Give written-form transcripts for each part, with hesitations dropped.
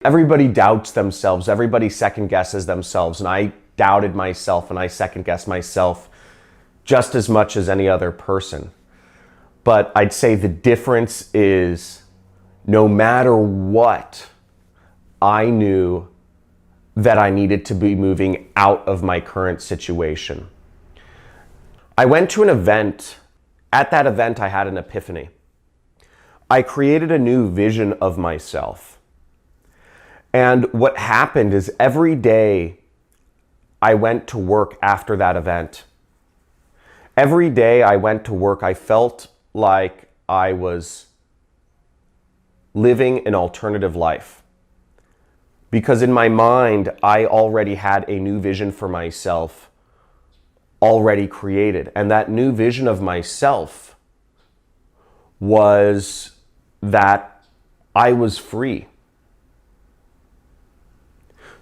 Everybody doubts themselves. Everybody second guesses themselves. And I doubted myself and I second guessed myself just as much as any other person. But I'd say the difference is no matter what, I knew that I needed to be moving out of my current situation. I went to an event. At that event, I had an epiphany. I created a new vision of myself. And what happened is every day I went to work after that event. Every day I went to work, I felt like I was living an alternative life. Because in my mind, I already had a new vision for myself already created. And that new vision of myself was that I was free.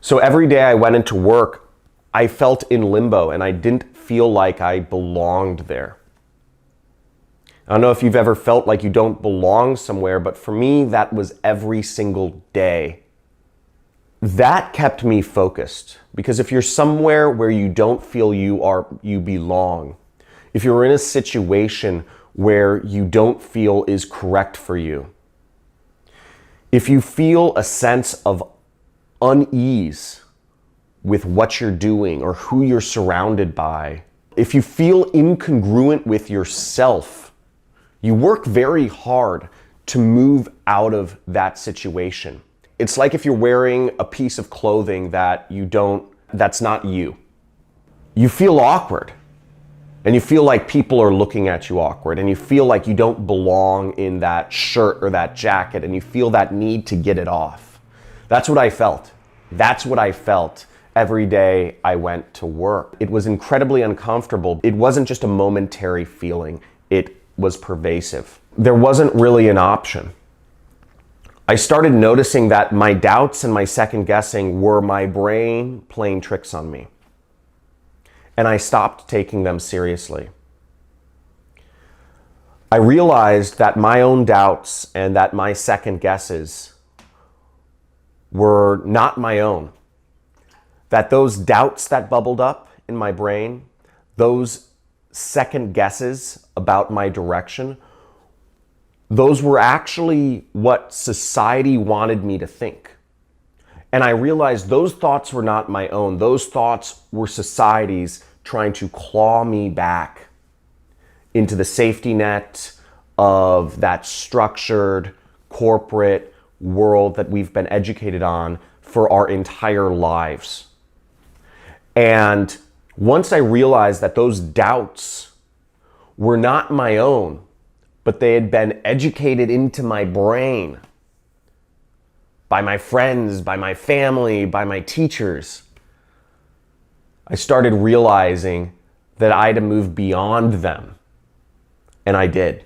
So every day I went into work, I felt in limbo and I didn't feel like I belonged there. I don't know if you've ever felt like you don't belong somewhere, but for me, that was every single day. That kept me focused, because if you're somewhere where you don't feel you belong, if you're in a situation where you don't feel is correct for you, if you feel a sense of unease with what you're doing or who you're surrounded by, if you feel incongruent with yourself, you work very hard to move out of that situation. It's like if you're wearing a piece of clothing that's not you. You feel awkward, and you feel like people are looking at you awkward, and you feel like you don't belong in that shirt or that jacket, and you feel that need to get it off. That's what I felt. That's what I felt every day I went to work. It was incredibly uncomfortable. It wasn't just a momentary feeling. It was pervasive. There wasn't really an option. I started noticing that my doubts and my second guessing were my brain playing tricks on me. And I stopped taking them seriously. I realized that my own doubts and that my second guesses were not my own. That those doubts that bubbled up in my brain, those second guesses about my direction, those were actually what society wanted me to think. And I realized those thoughts were not my own. Those thoughts were society's trying to claw me back into the safety net of that structured corporate world that we've been educated on for our entire lives. And once I realized that those doubts were not my own, but they had been educated into my brain by my friends, by my family, by my teachers, I started realizing that I had to move beyond them. And I did.